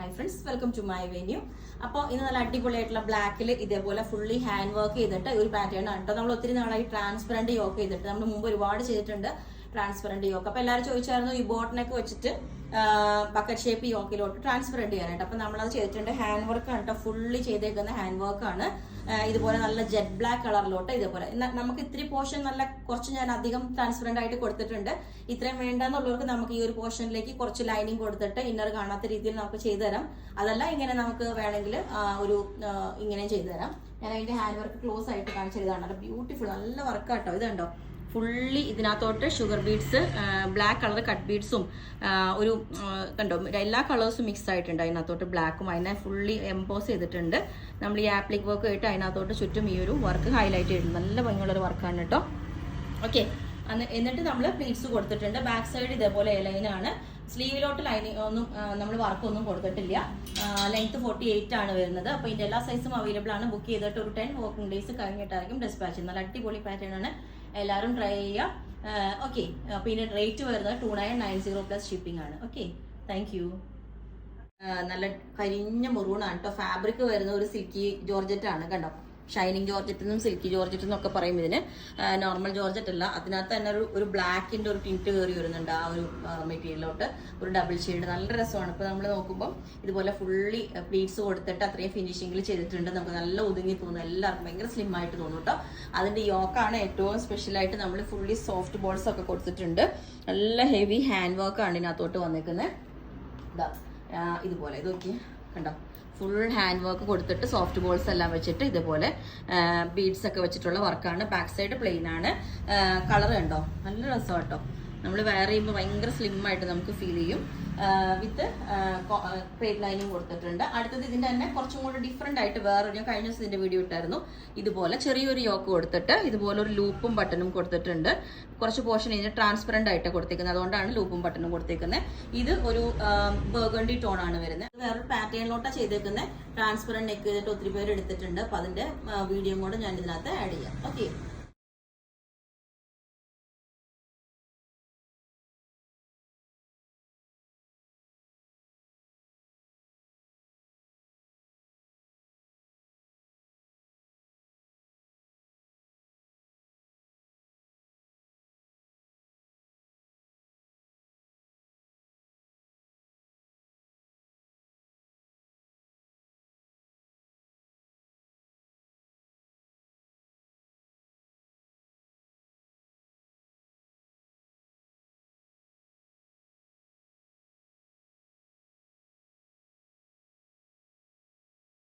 Hi friends, welcome to my venue. അപ്പോൾ ഇന്ന് നല്ല അടിപൊളിയായിട്ടുള്ള ബ്ലാക്കിൽ ഇതേപോലെ ഫുള്ളി ഹാൻഡ് വർക്ക് ചെയ്തിട്ട് ഒരു പാറ്റേൺ ആണ് കേട്ടോ. നമ്മൾ ഒത്തിരി നാളായി ട്രാൻസ്പെറന്റ് യോക്ക് ചെയ്തിട്ട് നമ്മൾ മുമ്പ് ഒരുപാട് ചെയ്തിട്ടുണ്ട് ട്രാൻസ്പെറന്റ് യോക്ക്. അപ്പോൾ എല്ലാവരും ചോദിച്ചായിരുന്നു ഈ ബോട്ടിനൊക്കെ വെച്ചിട്ട് ബക്കറ്റ് ഷേപ്പ് യോക്കിലോട്ട് ട്രാൻസ്പെറന്റ് ചെയ്യാനായിട്ട്. അപ്പോൾ നമ്മളത് ചെയ്തിട്ടുണ്ട്. ഹാൻഡ് വർക്ക് ആണ് കേട്ടോ, ഫുള്ളി ചെയ്തേക്കുന്ന ഹാൻഡ് വർക്ക് ആണ്. ഇതുപോലെ നല്ല ജെറ്റ് ബ്ലാക്ക് കളറിലോട്ട് ഇതേപോലെ നമുക്ക് ഇത്തിരി പോർഷൻ നല്ല കുറച്ച് ഞാൻ അധികം ട്രാൻസ്പെറന്റ് ആയിട്ട് കൊടുത്തിട്ടുണ്ട്. ഇത്രയും വേണ്ടെന്നുള്ളവർക്ക് നമുക്ക് ഈ ഒരു പോർഷനിലേക്ക് കുറച്ച് ലൈനിങ് കൊടുത്തിട്ട് ഇന്നർ കാണാത്ത രീതിയിൽ നമുക്ക് ചെയ്തു തരാം. അതല്ല ഇങ്ങനെ നമുക്ക് വേണമെങ്കിൽ ഒരു ഇങ്ങനെ ചെയ്തു തരാം. ഞാൻ അതിന്റെ ഹാൻഡ് വർക്ക് ക്ലോസ് ആയിട്ട് കാണിച്ചതാണ്. നല്ല ബ്യൂട്ടിഫുൾ നല്ല വർക്കാട്ടോ. ഇത് കണ്ടോ, ഫുള്ളി ഇതിനകത്തോട്ട് sugar beads, black colour cut ബീഡ്സും ഒരു കണ്ടോ എല്ലാ കളേഴ്സും മിക്സ് ആയിട്ടുണ്ട്. അതിനകത്തോട്ട് ബ്ലാക്കും അതിനെ ഫുള്ളി എംപോസ് ചെയ്തിട്ടുണ്ട്. നമ്മൾ ഈ ആപ്ലിക് വർക്ക് ആയിട്ട് അതിനകത്തോട്ട് ചുറ്റും ഈ ഒരു വർക്ക് ഹൈലൈറ്റ് ചെയ്തിട്ടുണ്ട്. നല്ല ഭംഗിയുള്ളൊരു വർക്കാണ് കേട്ടോ. ഓക്കെ, എന്നിട്ട് നമ്മൾ പ്ലീറ്റ്സ് കൊടുത്തിട്ടുണ്ട്. ബാക്ക് സൈഡ് ഇതേപോലെ ലൈനാണ്. സ്ലീവിലോട്ട് ലൈനിങ് ഒന്നും നമ്മൾ വർക്കൊന്നും കൊടുത്തിട്ടില്ല. ലെങ്ത് 48 ആണ് വരുന്നത്. അപ്പോൾ ഇതിന്റെ എല്ലാ സൈസും അവൈലബിൾ ആണ്. ബുക്ക് ചെയ്തിട്ട് ഒരു 10 വർക്കിംഗ് ഡേയ്സ് കഴിഞ്ഞിട്ടായിരിക്കും ഡിസ്പാച്ച്. നല്ല അടിപൊളി പാറ്റേൺ ആണ്, എല്ലാവരും ട്രൈ ചെയ്യുക. ഓക്കെ, അപ്പോൾ ഇതിന്റെ റേറ്റ് വരുന്നത് 2990 പ്ലസ് ഷിപ്പിംഗ് ആണ്. Okay, thank you. നല്ല കരിഞ്ഞ മെറൂണാണ് കേട്ടോ. ഫാബ്രിക് വരുന്ന ഒരു സിൽക്കി ജോർജറ്റ് ആണ്. കണ്ടോ, ഷൈനിങ് ജോർജറ്റ് എന്നും സിൽക്കി ജോർജറ്റ് എന്നൊക്കെ പറയും ഇതിന്. നോർമൽ ജോർജറ്റ് അല്ല. അതിനകത്ത് തന്നെ ഒരു ബ്ലാക്കിന്റെ ഒരു ടിന്റ് കയറി വരുന്നുണ്ട് ആ ഒരു മെറ്റീരിയലിലോട്ട്. ഒരു ഡബിൾ ഷെയ്ഡ് നല്ല രസമാണ്. ഇപ്പൊ നമ്മൾ നോക്കുമ്പോൾ ഇതുപോലെ ഫുള്ളി പ്ലീറ്റ്സ് കൊടുത്തിട്ട് അത്രയും ഫിനിഷിംഗിൽ ചെയ്തിട്ടുണ്ട്. നമുക്ക് നല്ല ഒതുങ്ങി തോന്നും, എല്ലാവർക്കും ഭയങ്കര സ്ലിം ആയിട്ട് തോന്നും കേട്ടോ. അതിന്റെ യോക്കാണ് ഏറ്റവും സ്പെഷ്യൽ ആയിട്ട്. നമ്മൾ ഫുള്ളി സോഫ്റ്റ് ബോൾസ് ഒക്കെ കൊടുത്തിട്ടുണ്ട്. നല്ല ഹെവി ഹാൻഡ് വർക്ക് ആണ് ഇതിനകത്തോട്ട് വന്നേക്കുന്നത്. ഇതുപോലെ ഇത് നോക്കി കണ്ടോ, ഫുൾ ഹാൻഡ് വർക്ക് കൊടുത്തിട്ട് സോഫ്റ്റ് ബോൾസ് എല്ലാം വെച്ചിട്ട് ഇതുപോലെ ബീഡ്സ് ഒക്കെ വെച്ചിട്ടുള്ള വർക്കാണ്. ബാക്ക് സൈഡ് പ്ലെയിൻ ആണ്. കളർ കണ്ടോ, നല്ല രസമാണ് കേട്ടോ. നമ്മൾ വെയർ ചെയ്യുമ്പോൾ ഭയങ്കര സ്ലിം ആയിട്ട് നമുക്ക് ഫീൽ ചെയ്യും. വിത്ത് ക്രേപ്പ് ലൈനിങ് കൊടുത്തിട്ടുണ്ട്. അടുത്തത് ഇതിന്റെ തന്നെ കുറച്ചും കൂടി ഡിഫറെന്റ് ആയിട്ട് വേറെ ഞാൻ കഴിഞ്ഞ ദിവസം ഇതിന്റെ വീഡിയോ ഇട്ടായിരുന്നു. ഇതുപോലെ ചെറിയൊരു യോക്ക് കൊടുത്തിട്ട് ഇതുപോലെ ഒരു ലൂപ്പും ബട്ടണും കൊടുത്തിട്ടുണ്ട്. കുറച്ച് പോർഷൻ ഇതിന് ട്രാൻസ്പെറന്റ് ആയിട്ട് കൊടുത്തേക്കുന്നത്, അതുകൊണ്ടാണ് ലൂപ്പും ബട്ടണും കൊടുത്തേക്കുന്നത്. ഇത് ഒരു ബർഗണ്ടി ടോൺ ആണ് വരുന്നത്. വേറൊരു പാറ്റേണിലോട്ടാണ് ചെയ്തേക്കുന്നത്. ട്രാൻസ്പെറന്റ് നെക്ക് ചെയ്തിട്ട് ഒത്തിരി പേര് എടുത്തിട്ടുണ്ട്. അപ്പൊ അതിന്റെ വീഡിയോ കൂടെ ഞാൻ ഇതിനകത്ത് ആഡ് ചെയ്യാം. ഓക്കെ.